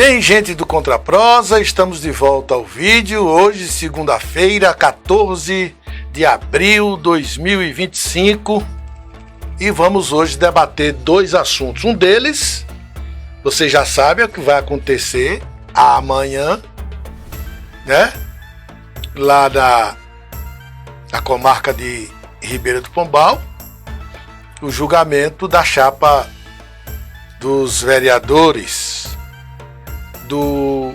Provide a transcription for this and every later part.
Bem, gente do Contraprosa, estamos de volta ao vídeo. Hoje, segunda-feira, 14 de abril de 2025. E vamos hoje debater dois assuntos. Um deles, você já sabe o que vai acontecer amanhã, né? Lá na comarca de Ribeira do Pombal, o julgamento da chapa dos vereadores do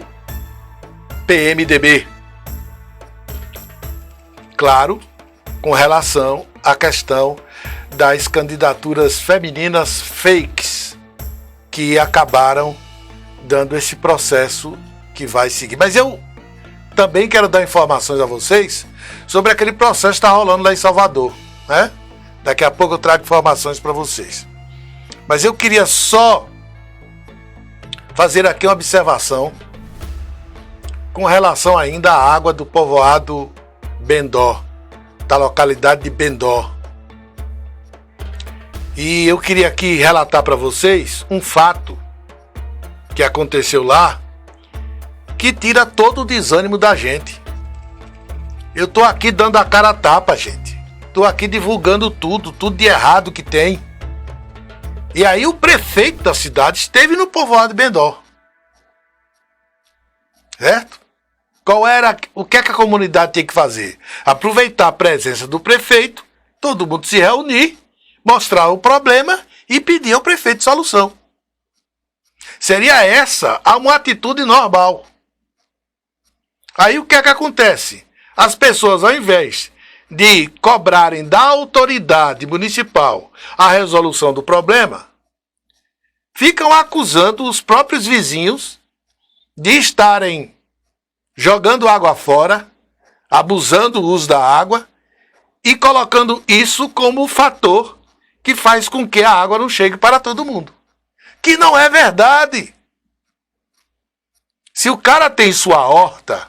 PMDB. Claro, com relação à questão das candidaturas femininas fakes que acabaram dando esse processo que vai seguir. Mas eu também quero dar informações a vocês sobre aquele processo que está rolando lá em Salvador, né? Daqui a pouco eu trago informações para vocês. Mas eu queria só fazer aqui uma observação com relação ainda à água do povoado Bendó, da localidade de Bendó. E eu queria aqui relatar para vocês um fato que aconteceu lá, que tira todo o desânimo da gente. Eu tô aqui dando a cara a tapa, gente. Tô aqui divulgando tudo de errado que tem. E aí o prefeito da cidade esteve no povoado de Bendó. Certo? O que é que a comunidade tem que fazer? Aproveitar a presença do prefeito, todo mundo se reunir, mostrar o problema e pedir ao prefeito solução. Seria essa uma atitude normal. Aí o que é que acontece? As pessoas, ao invés de cobrarem da autoridade municipal a resolução do problema, ficam acusando os próprios vizinhos de estarem jogando água fora, abusando do uso da água e colocando isso como o fator que faz com que a água não chegue para todo mundo. Que não é verdade. Se o cara tem sua horta,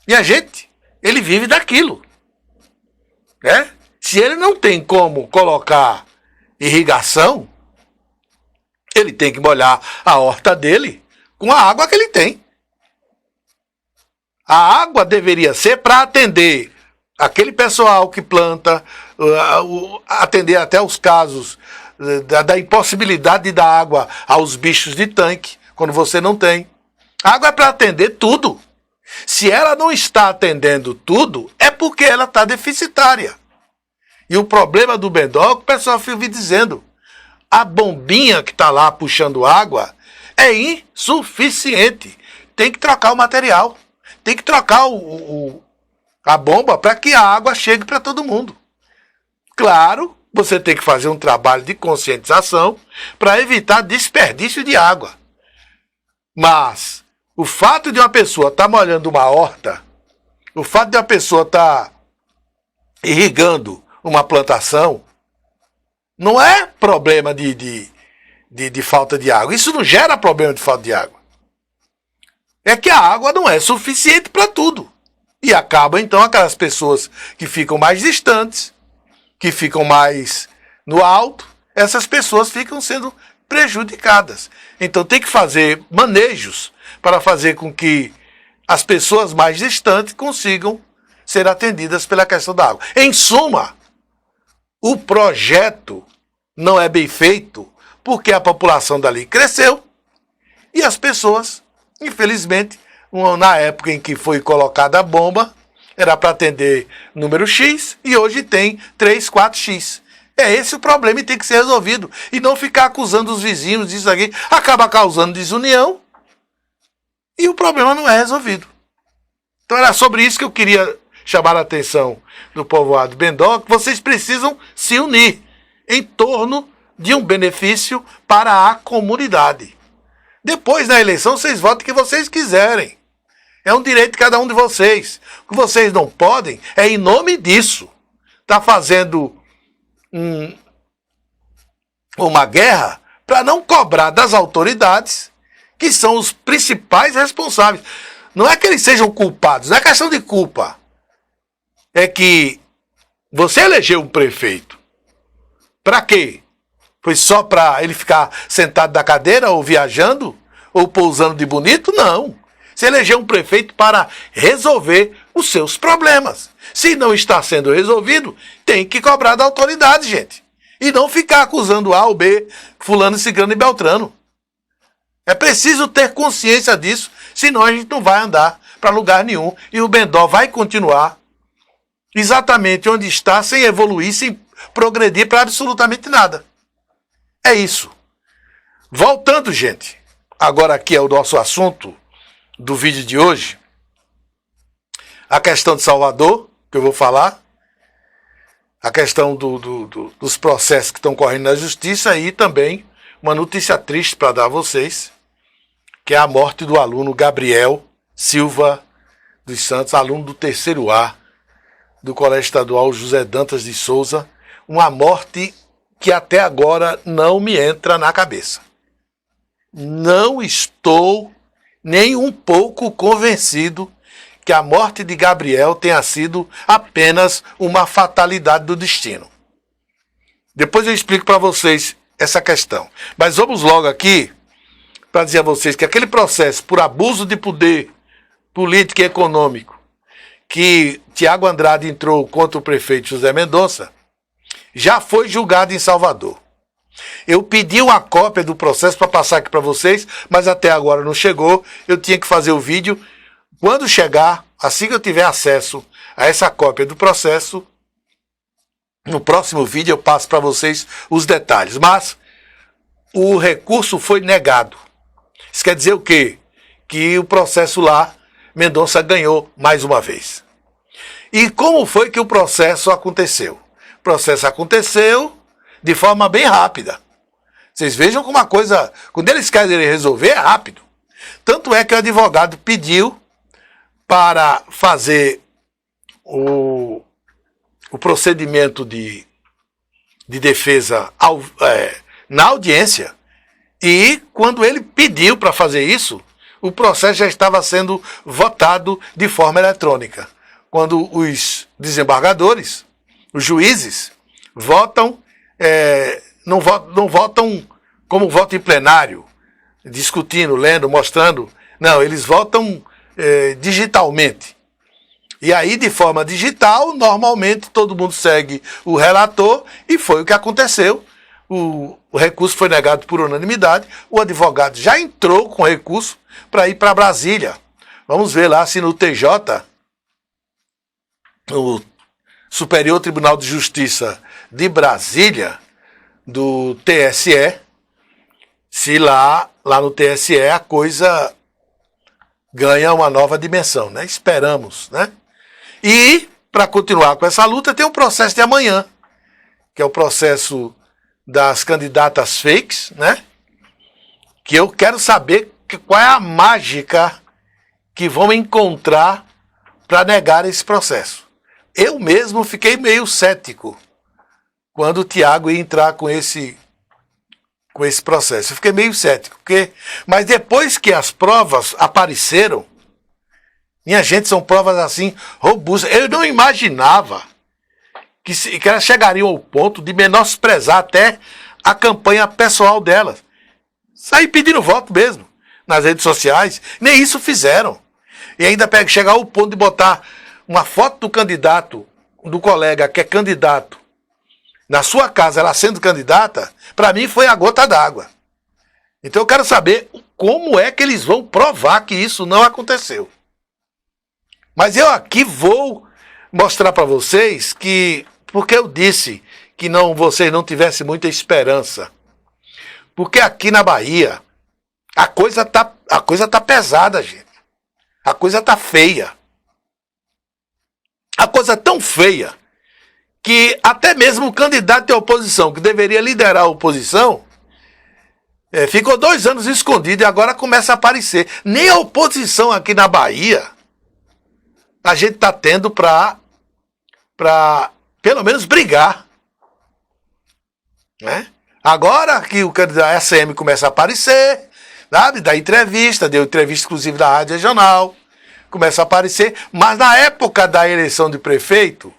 minha gente, ele vive daquilo, né? Se ele não tem como colocar irrigação, ele tem que molhar a horta dele com a água que ele tem. A água deveria ser para atender aquele pessoal que planta, atender até os casos da impossibilidade de dar água aos bichos de tanque, quando você não tem. A água é para atender tudo. Se ela não está atendendo tudo, é porque ela está deficitária. E o problema do Bendó, o pessoal fica dizendo, a bombinha que está lá puxando água é insuficiente. Tem que trocar o material. Tem que trocar a bomba para que a água chegue para todo mundo. Claro, você tem que fazer um trabalho de conscientização para evitar desperdício de água. Mas o fato de uma pessoa estar molhando uma horta, o fato de uma pessoa estar irrigando uma plantação, não é problema de falta de água. Isso não gera problema de falta de água. É que a água não é suficiente para tudo. E acaba, então, aquelas pessoas que ficam mais distantes, que ficam mais no alto, essas pessoas ficam sendo prejudicadas. Então tem que fazer manejos para fazer com que as pessoas mais distantes consigam ser atendidas pela questão da água. Em suma, o projeto não é bem feito porque a população dali cresceu e as pessoas, infelizmente, na época em que foi colocada a bomba, era para atender número X e hoje tem 3, 4X. É esse o problema e tem que ser resolvido. E não ficar acusando os vizinhos disso aqui, acaba causando desunião e o problema não é resolvido. Então era sobre isso que eu queria chamar a atenção do povoado Bendó, que vocês precisam se unir em torno de um benefício para a comunidade. Depois, na eleição, vocês votam o que vocês quiserem. É um direito de cada um de vocês. O que vocês não podem é, em nome disso, tá fazendo uma guerra para não cobrar das autoridades, que são os principais responsáveis. Não é que eles sejam culpados, não é questão de culpa. É que você elegeu um prefeito. Para quê? Foi só para ele ficar sentado na cadeira ou viajando? ou pousando de bonito, não. Se elegeu um prefeito para resolver os seus problemas. Se não está sendo resolvido, tem que cobrar da autoridade, gente. E não ficar acusando A ou B, fulano, ciclano e beltrano. É preciso ter consciência disso, senão a gente não vai andar para lugar nenhum. E o Bendó vai continuar exatamente onde está, sem evoluir, sem progredir para absolutamente nada. É isso. Voltando, gente, agora aqui é o nosso assunto do vídeo de hoje, a questão de Salvador, que eu vou falar, a questão dos processos que estão correndo na justiça e também uma notícia triste para dar a vocês, que é a morte do aluno Gabriel Silva dos Santos, aluno do 3º A do Colégio Estadual José Dantas de Souza, uma morte que até agora não me entra na cabeça. Não estou nem um pouco convencido que a morte de Gabriel tenha sido apenas uma fatalidade do destino. Depois eu explico para vocês essa questão. Mas vamos logo aqui para dizer a vocês que aquele processo por abuso de poder político e econômico que Tiago Andrade entrou contra o prefeito José Mendonça já foi julgado em Salvador. Eu pedi uma cópia do processo para passar aqui para vocês, mas até agora não chegou. Eu tinha que fazer o vídeo. Quando chegar, assim que eu tiver acesso a essa cópia do processo, no próximo vídeo eu passo para vocês os detalhes. Mas o recurso foi negado. Isso quer dizer o quê? Que o processo lá, Mendonça ganhou mais uma vez. E como foi que o processo aconteceu? O processo aconteceu de forma bem rápida. Vocês vejam como a coisa, quando eles querem resolver, é rápido. Tanto é que o advogado pediu para fazer o procedimento de defesa na audiência. E quando ele pediu para fazer isso, o processo já estava sendo votado de forma eletrônica. Quando os desembargadores, os juízes, votam, não votam como voto em plenário, discutindo, lendo, mostrando. Não, eles votam digitalmente. E aí, de forma digital, normalmente todo mundo segue o relator e foi o que aconteceu. O recurso foi negado por unanimidade, o advogado já entrou com recurso para ir para Brasília. Vamos ver lá se no TJ, no Superior Tribunal de Justiça de Brasília, do TSE, se lá no TSE a coisa ganha uma nova dimensão, né? Esperamos, né? E, para continuar com essa luta, tem o processo de amanhã, que é o processo das candidatas fakes, né? Que eu quero saber qual é a mágica que vão encontrar para negar esse processo. Eu mesmo fiquei meio cético quando o Tiago ia entrar com esse processo. Eu fiquei meio cético, mas depois que as provas apareceram, minha gente, são provas assim robustas. Eu não imaginava que elas chegariam ao ponto de menosprezar até a campanha pessoal delas. Sair pedindo voto mesmo, nas redes sociais. Nem isso fizeram. E ainda chegar ao ponto de botar uma foto do candidato, do colega que é candidato, na sua casa, ela sendo candidata, para mim foi a gota d'água. Então eu quero saber como é que eles vão provar que isso não aconteceu. Mas eu aqui vou mostrar para vocês que, porque eu disse que vocês não tivessem muita esperança. Porque aqui na Bahia, a coisa tá pesada, gente. A coisa tá feia. A coisa tão feia que até mesmo o candidato de oposição, que deveria liderar a oposição, ficou 2 anos escondido e agora começa a aparecer. Nem a oposição aqui na Bahia a gente está tendo para pelo menos brigar. Né? Agora que o candidato ACM começa a aparecer, sabe? Deu entrevista inclusive da Rádio Regional, começa a aparecer, mas na época da eleição de prefeito,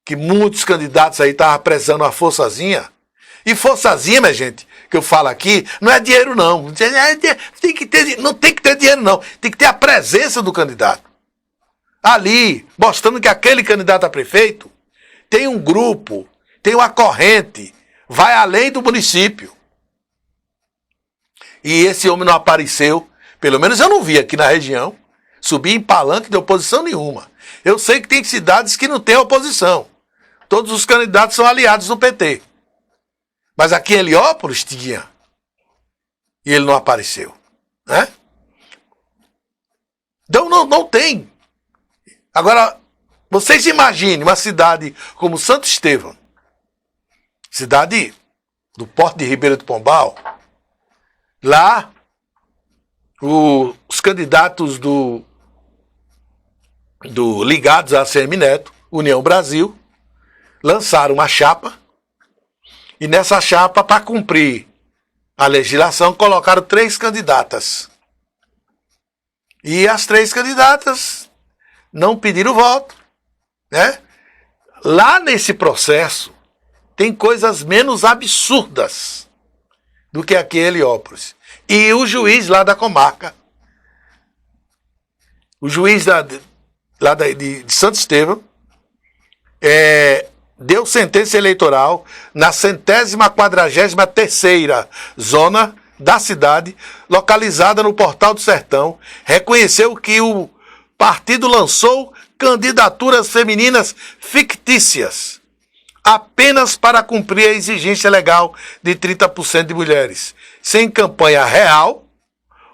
que muitos candidatos aí estavam prezando a forçazinha, e forçazinha, minha gente, que eu falo aqui, não é dinheiro não. Não tem que ter dinheiro não. Tem que ter a presença do candidato. Ali, mostrando que aquele candidato a prefeito tem um grupo, tem uma corrente, vai além do município. E esse homem não apareceu, pelo menos eu não vi aqui na região, subir em palanque de oposição nenhuma. Eu sei que tem cidades que não tem oposição. Todos os candidatos são aliados do PT. Mas aqui em Heliópolis tinha. E ele não apareceu. Né? Então não tem. Agora, vocês imaginem uma cidade como Santo Estevão, cidade do Porto de Ribeira do Pombal. Lá, os candidatos ligados à ACM Neto, União Brasil, lançaram uma chapa, e nessa chapa, para cumprir a legislação, colocaram 3 candidatas. E as 3 candidatas não pediram voto. Né? Lá nesse processo, tem coisas menos absurdas do que aqui em Heliópolis. E o juiz lá da comarca, o juiz lá de Santo Estevão, deu sentença eleitoral na 143ª zona da cidade, localizada no Portal do Sertão, reconheceu que o partido lançou candidaturas femininas fictícias, apenas para cumprir a exigência legal de 30% de mulheres, sem campanha real,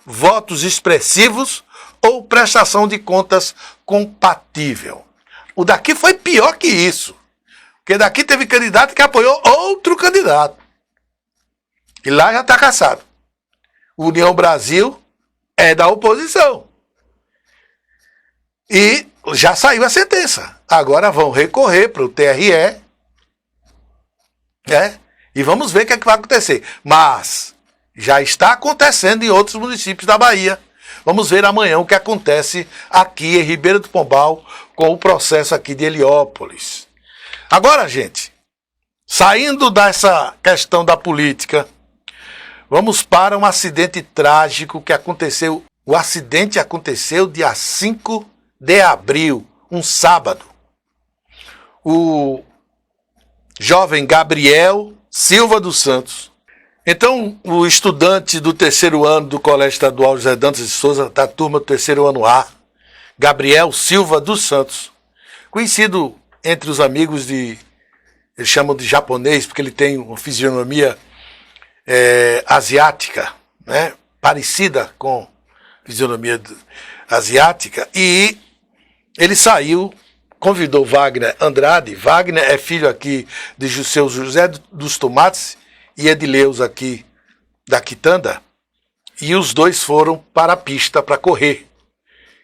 votos expressivos ou prestação de contas compatível. O daqui foi pior que isso, porque daqui teve candidato que apoiou outro candidato. E lá já está caçado. União Brasil é da oposição. E já saiu a sentença. Agora vão recorrer para o TRE, né? E vamos ver o que é que vai acontecer. Mas já está acontecendo em outros municípios da Bahia. Vamos ver amanhã o que acontece aqui em Ribeira do Pombal com o processo aqui de Heliópolis. Agora, gente, saindo dessa questão da política, vamos para um acidente trágico que aconteceu. O acidente aconteceu dia 5 de abril, um sábado. O jovem Gabriel Silva dos Santos. Então, o estudante do 3º ano do Colégio Estadual José Dantas de Souza, da turma do 3º ano A, Gabriel Silva dos Santos, conhecido entre os amigos eles chamam de japonês, porque ele tem uma fisionomia asiática, né? Parecida com a fisionomia asiática, e ele saiu, convidou Wagner Andrade. Wagner é filho aqui de seu José dos Tomates e Edileus aqui da Quitanda, e os dois foram para a pista para correr.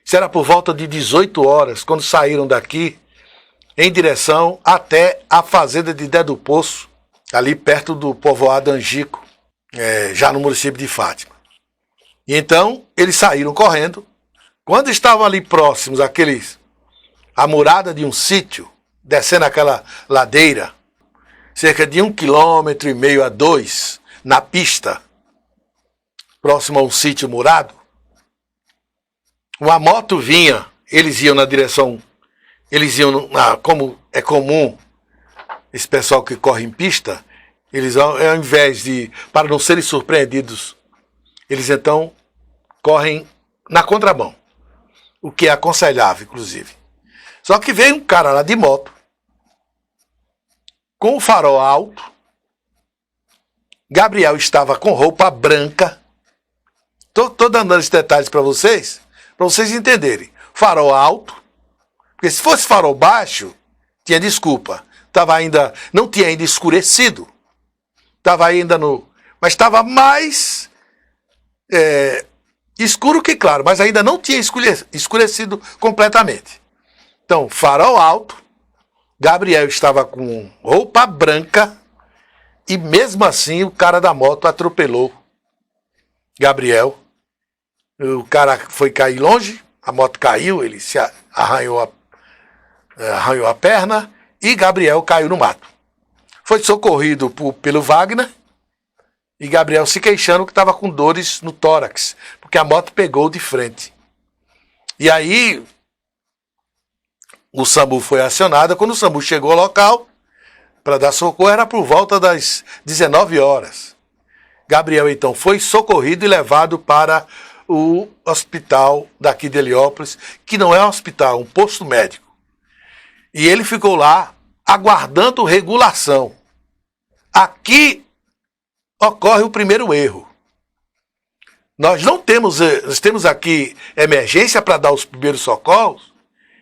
Isso era por volta de 18 horas, quando saíram daqui em direção até a fazenda de Dé do Poço, ali perto do povoado Angico, já no município de Fátima. E então, eles saíram correndo. Quando estavam ali próximos a murada de um sítio, descendo aquela ladeira, cerca de 1,5 km a 2, na pista, próximo a um sítio murado, uma moto vinha, eles iam na direção, como é comum, esse pessoal que corre em pista, eles ao invés de, para não serem surpreendidos, eles então correm na contramão, o que é aconselhável, inclusive. Só que veio um cara lá de moto, com o farol alto. Gabriel estava com roupa branca. Tô dando esses detalhes para vocês entenderem. Farol alto, porque se fosse farol baixo, tinha desculpa. Não tinha ainda escurecido. Mas estava mais escuro que claro, mas ainda não tinha escurecido completamente. Então, farol alto, Gabriel estava com roupa branca e mesmo assim o cara da moto atropelou Gabriel. O cara foi cair longe, a moto caiu, ele se arranhou a perna e Gabriel caiu no mato. Foi socorrido pelo Wagner E Gabriel se queixando que estava com dores no tórax, porque a moto pegou de frente. E aí o SAMU foi acionado. Quando o SAMU chegou ao local para dar socorro, era por volta das 19 horas. Gabriel então foi socorrido e levado para o hospital daqui de Heliópolis, que não é um hospital, um posto médico. E ele ficou lá aguardando regulação. Aqui ocorre o primeiro erro. Nós temos aqui emergência para dar os primeiros socorros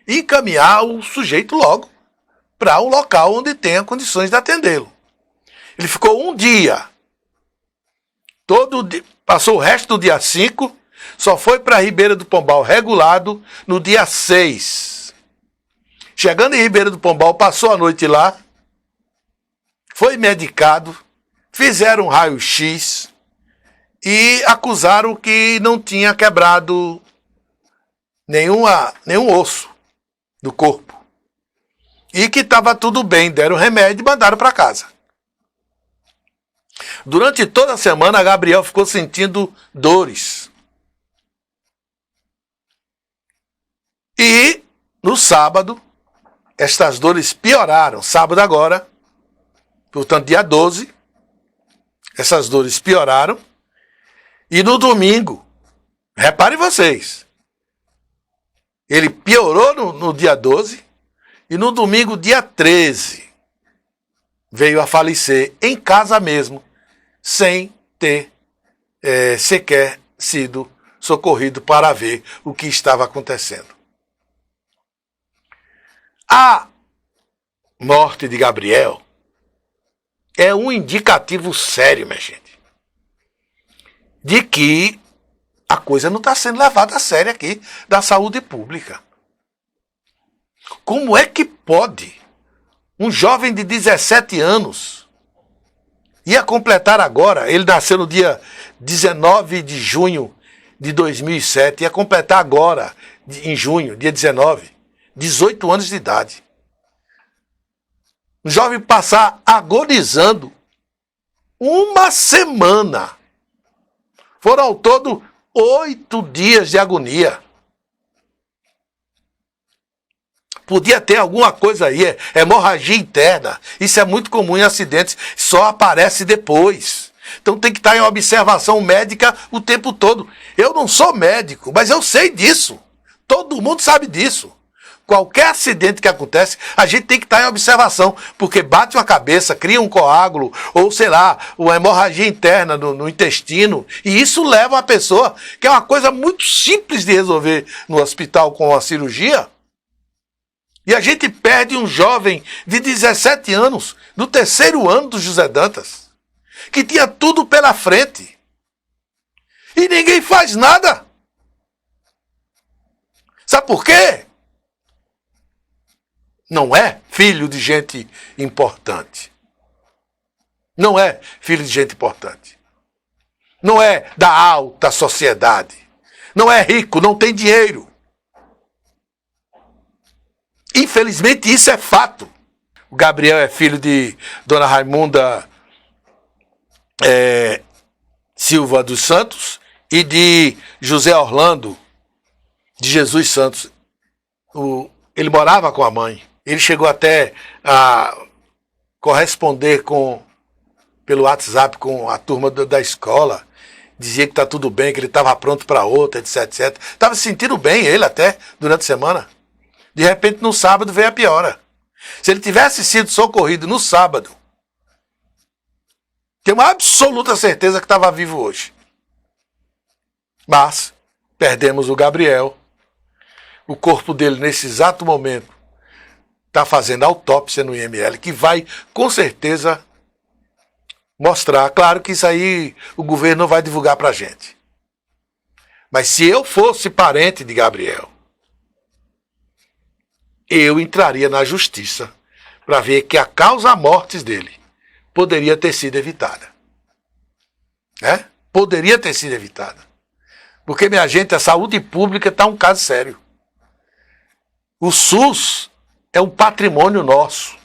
e encaminhar o sujeito logo para um local onde tenha condições de atendê-lo. Ele ficou um dia, passou o resto do dia 5, só foi para Ribeira do Pombal regulado no dia 6. Chegando em Ribeira do Pombal, passou a noite lá, foi medicado, fizeram um raio-x e acusaram que não tinha quebrado nenhum osso do corpo. E que estava tudo bem, deram remédio e mandaram para casa. Durante toda a semana, Gabriel ficou sentindo dores. E no sábado, estas dores pioraram. Sábado agora, portanto dia 12, essas dores pioraram. E no domingo, reparem vocês, ele piorou no dia 12 e no domingo, dia 13, veio a falecer em casa mesmo, sem ter sequer sido socorrido para ver o que estava acontecendo. A morte de Gabriel é um indicativo sério, minha gente, de que a coisa não está sendo levada a sério aqui da saúde pública. Como é que pode um jovem de 17 anos ia completar agora, ele nasceu no dia 19 de junho de 2007, ia completar agora, em junho, dia 19, 18 anos de idade. Um jovem passar agonizando uma semana. Foram ao todo 8 dias de agonia. Podia ter alguma coisa aí, hemorragia interna. Isso é muito comum em acidentes, só aparece depois. Então tem que estar em observação médica o tempo todo. Eu não sou médico, mas eu sei disso. Todo mundo sabe disso. Qualquer acidente que acontece, a gente tem que estar em observação, porque bate uma cabeça, cria um coágulo, ou sei lá, uma hemorragia interna no intestino, e isso leva a pessoa, que é uma coisa muito simples de resolver no hospital com a cirurgia, e a gente perde um jovem de 17 anos, no 3º ano do José Dantas, que tinha tudo pela frente, e ninguém faz nada. Sabe por quê? Não é filho de gente importante. Não é filho de gente importante. Não é da alta sociedade. Não é rico, não tem dinheiro. Infelizmente isso é fato. O Gabriel é filho de Dona Raimunda Silva dos Santos e de José Orlando de Jesus Santos. Ele morava com a mãe. Ele chegou até a corresponder pelo WhatsApp com a turma da escola. Dizia que está tudo bem, que ele estava pronto para outra, etc, etc. Estava se sentindo bem ele até durante a semana. De repente, no sábado, veio a piora. Se ele tivesse sido socorrido no sábado, tenho uma absoluta certeza que estava vivo hoje. Mas perdemos o Gabriel. O corpo dele, nesse exato momento, está fazendo autópsia no IML, que vai, com certeza, mostrar. Claro que isso aí o governo não vai divulgar para a gente. Mas se eu fosse parente de Gabriel, eu entraria na justiça para ver que a causa-mortes dele poderia ter sido evitada. Poderia ter sido evitada. Porque, minha gente, a saúde pública está um caso sério. O SUS é um patrimônio nosso.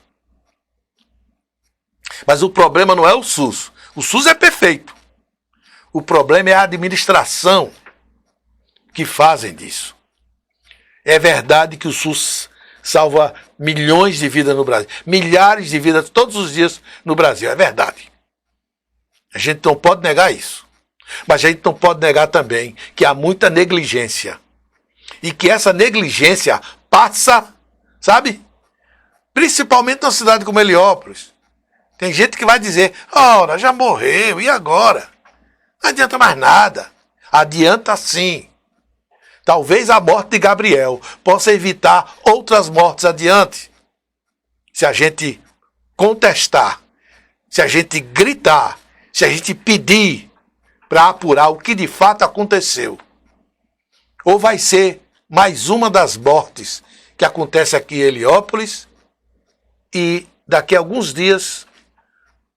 Mas o problema não é o SUS. O SUS é perfeito. O problema é a administração que fazem disso. É verdade que o SUS salva milhões de vidas no Brasil, milhares de vidas todos os dias no Brasil, é verdade. A gente não pode negar isso. Mas a gente não pode negar também que há muita negligência. E que essa negligência passa, sabe? Principalmente numa cidade como Heliópolis. Tem gente que vai dizer, ora, já morreu, e agora? Não adianta mais nada. Adianta sim. Talvez a morte de Gabriel possa evitar outras mortes adiante. Se a gente contestar, se a gente gritar, se a gente pedir para apurar o que de fato aconteceu. Ou vai ser mais uma das mortes que acontece aqui em Heliópolis e daqui a alguns dias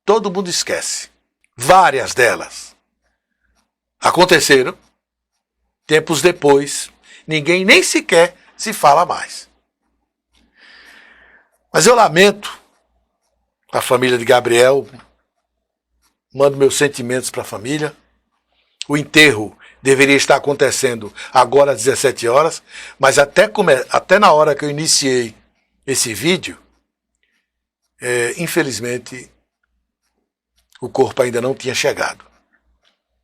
todo mundo esquece. Várias delas aconteceram, tempos depois, ninguém nem sequer se fala mais. Mas eu lamento a família de Gabriel, mando meus sentimentos para a família. O enterro deveria estar acontecendo agora às 17 horas, mas até na hora que eu iniciei esse vídeo, infelizmente, o corpo ainda não tinha chegado.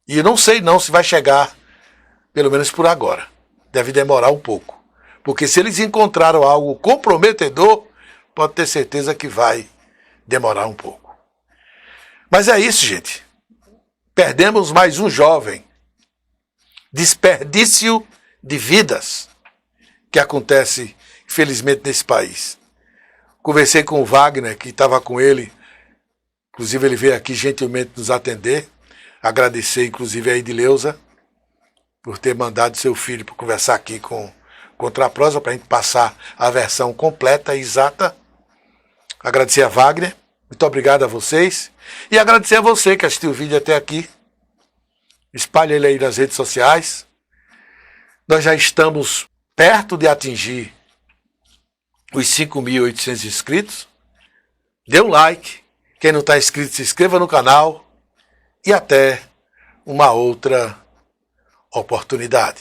E eu não sei não se vai chegar, pelo menos por agora. Deve demorar um pouco. Porque se eles encontraram algo comprometedor, pode ter certeza que vai demorar um pouco. Mas é isso, gente. Perdemos mais um jovem. Desperdício de vidas que acontece, infelizmente, nesse país. Conversei com o Wagner, que estava com ele. Inclusive, ele veio aqui gentilmente nos atender. Agradecer, inclusive, a Edileuza por ter mandado seu filho para conversar aqui com Contraprosa, para a gente passar a versão completa e exata. Agradecer a Wagner. Muito obrigado a vocês. E agradecer a você que assistiu o vídeo até aqui. Espalhe ele aí nas redes sociais. Nós já estamos perto de atingir os 5.800 inscritos. Dê um like. Quem não está inscrito, se inscreva no canal. E até uma outra oportunidade.